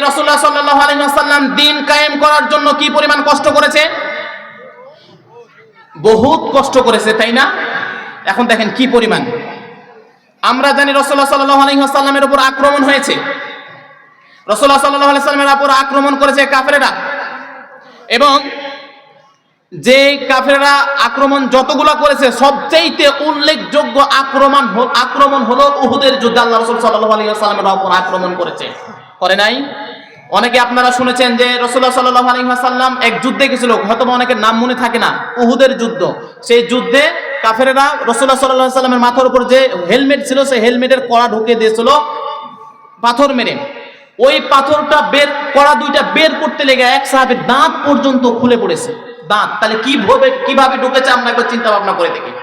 রাসূলুল্লাহ সাল্লাল্লাহু আলাইহি ওয়াসাল্লাম দ্বীন কায়েম করার জন্য কি পরিমাণ কষ্ট করেছে? বহুত কষ্ট করেছে, তাই না? এখন দেখেন কি পরিমাণ। আমরা জানি রাসূলুল্লাহ সাল্লাল্লাহু আলাইহি ওয়াসাল্লামের উপর আক্রমণ হয়েছে, রাসূলুল্লাহ সাল্লাল্লাহু আলাইহি ওয়াসাল্লামের উপর আক্রমণ করেছে কাফেররা, এবং যে কাফেররা আক্রমণ যতগুলো করেছে সবচেয়ে উল্লেখযোগ্য আক্রমণ হলো উহুদের যুদ্ধে। আল্লাহ রাসূল সাল্লাল্লাহু আলাইহি ওয়াসাল্লামের উপর আক্রমণ করেছে, করে নাই? অনেকে আপনারা শুনেছেন যে রাসূলুল্লাহ সাল্লাল্লাহু আলাইহি ওয়াসাল্লাম এক যুদ্ধে গেছিল, হয়তো অনেকের নাম মনে থাকে না, উহুদের যুদ্ধ। সেই যুদ্ধে কাফেররা রাসূলুল্লাহ সাল্লাল্লাহু আলাইহি ওয়াসাল্লামের মাথার উপর যে হেলমেট ছিল সেই হেলমেটের কড়া ঢুকিয়ে দিয়েছিল পাথর মেরে। ওই পাথরটা কড়া দুইটা বের করতে লেগে এক সাহাবীর দাঁত পর্যন্ত খুলে পড়েছে, দাঁত। তাহলে কিভাবে ঢুকেছে আমরা একবার চিন্তা ভাবনা করে দেখি।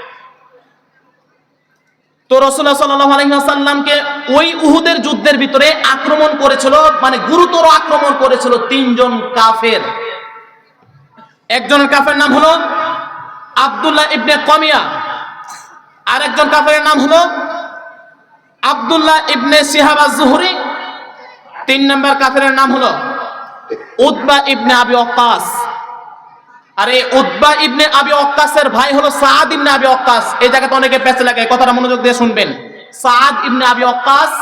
তো রাসূলুল্লাহ সাল্লাল্লাহু আলাইহি ওয়াসাল্লামকে ওই উহুদের যুদ্ধের ভিতরে আক্রমণ করেছিল, মানে গুরুতর আক্রমণ করেছিল তিনজন কাফের। একজনের কাফের নাম হলো আব্দুল্লাহ ইবনে কমিয়া, আর একজন কাফেরের নাম হলো আব্দুল্লাহ ইবনে শিহাব আজ-জুহরি, তিন নম্বর কাফেরের নাম হলো উতবা ইবনে আবি ওয়াক্কাস। আর এই উতবা ইবনে আবি ওয়াক্কাসের ভাই হলো সাদ ইবনে আবি ওয়াক্কাস। এই জায়গাতে অনেকে পেছে লাগে, কথাটা মনোযোগ দিয়ে শুনবেন। সাদ ইবনে আবি ওয়াক্কাস,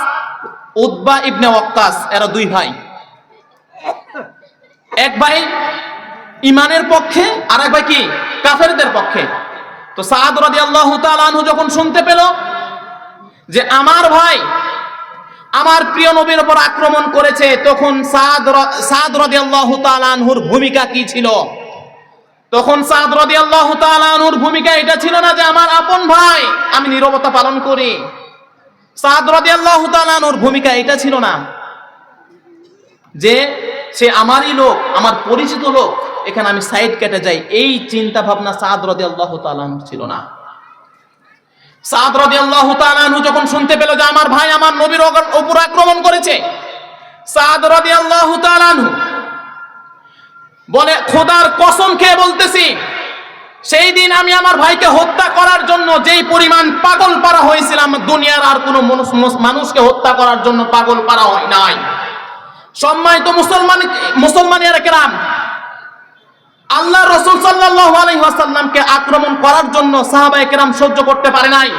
উতবা ইবনে ওয়াক্কাস, এরা দুই ভাই। এক ভাই ঈমানের পক্ষে, আর এক ভাই কি কাফেরদের পক্ষে। তো সাদ রাদিয়াল্লাহু তাআলা আনহু যখন শুনতে পেল যে আমার ভাই আমার প্রিয় নবীর উপর আক্রমণ করেছে, তখন সাদ রাদিয়াল্লাহু তাআলা আনহুর ভূমিকা কি ছিল? তখন সাদ রাদিয়াল্লাহু তাআলা আনহুর ভূমিকা এটা ছিল না যে আমার আপন ভাই আমি নীরবতা পালন করি। সাদ রাদিয়াল্লাহু তাআলা আনহুর ভূমিকা এটা ছিল না যে সে আমারই লোক, আমার পরিচিত লোক, এখানে আমি সাইড কেটে যাই। এই চিন্তা ভাবনা সাদ রাদিয়াল্লাহু তাআলা আনহু ছিল না। সাদ রাদিয়াল্লাহু তাআলা আনহু যখন শুনতে পেল যে আমার ভাই আমার নবীর উপর আক্রমণ করেছে, সাদ রাদিয়াল্লাহু তাআলা আনহু বলে, খোদার কসম খেয়ে বলতেছি, সেই দিন আমি আমার ভাইকে হত্যা করার জন্য যেই পরিমাণ পাগল পারা হয়েছিলাম, দুনিয়ার আর কোনো মানুষকে হত্যা করার জন্য পাগল পারা হয় নাই। সম্মানিত মুসলমানেরা কেরাম, আল্লাহ রাসূল সাল্লাল্লাহু আলাইহি ওয়াসাল্লামকে আক্রমণ করার জন্য সাহাবায়ে কেরাম সহ্য করতে পারে নাই,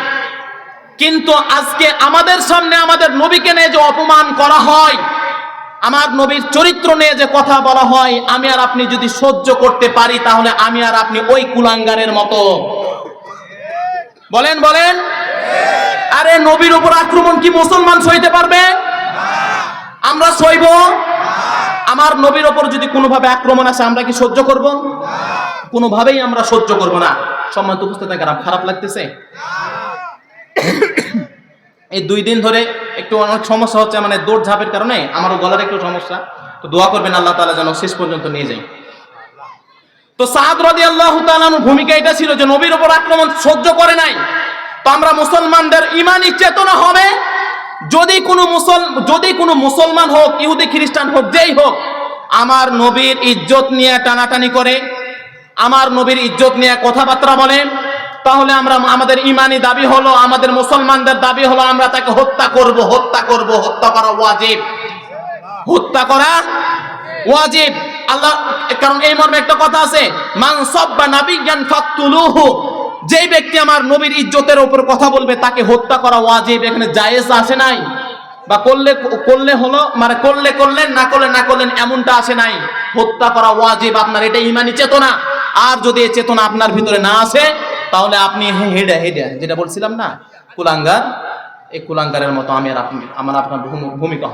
কিন্তু আজকে আমাদের সামনে আমাদের নবীকে নিয়ে যে অপমান করা হয়, আমার নবীর চরিত্র নিয়ে যে কথা বলা হয়, আমি আর আপনি যদি সহ্য করতে পারি তাহলে আমি আর আপনি ওই কুলাঙ্গারের মতো। বলেন বলেন, আরে নবীর উপর আক্রমণ কি মুসলমান সইতে পারবে? আমরা সইব? আমার নবীর উপর যদি কোনোভাবে আক্রমণ আসে আমরা কি সহ্য করব? কোনোভাবেই আমরা সহ্য করব না। সম্মানিত উপস্থিতি, খারাপ লাগতেছে? এই 2 দিন ধরে একটু অনেক সমস্যা হচ্ছে, মানে দৌড় ঝাঁপের কারণে আমারও গলার একটু সমস্যা। তো দোয়া করবেন আল্লাহ তাআলা যেন শেষ পর্যন্ত নিয়ে যায়। তো সাদ রাদিয়াল্লাহু তাআলার ভূমিকা এটা ছিল যে নবীর উপর আক্রমণ সহ্য করে নাই। তো আমরা মুসলমানদের ঈমানি চেতনা হবে, যদি কোনো মুসলমান হোক, ইহুদি খ্রিস্টান হোক, যেই হোক, আমার নবীর ইজ্জত নিয়ে টানাটানি করে, আমার নবীর ইজ্জত নিয়ে কথাবার্তা বলে, তাহলে আমরা আমাদের ঈমানি দাবি হলো, আমাদের মুসলমানদের দাবি হলো আমরা তাকে হত্যা করব। হত্যা করা ওয়াজিব, হত্যা করা ওয়াজিব। আল্লাহ, কারণ এই মর্মে একটা কথা আছে, মান সাব্বা নাবিয়ান ফাকতুলুহু, যেই ব্যক্তি আমার নবীর ইজ্জতের উপর কথা বলবে তাকে হত্যা করা ওয়াজিব। এখানে জায়েজ আসে নাই, বা করলে হলো, মানে করলেন, না করলেন এমনটা আসে নাই। হত্যা করা ওয়াজিব আপনার, এটা ঈমানি চেতনা। আর যদি এই চেতনা আপনার ভিতরে না আসে তাহলে আপনি হেডা যেটা বলছিলাম না, কুলাঙ্গার, এই কুলাঙ্গারের মতো আমি আর আপনি, আমার আপনার ভূমিকা।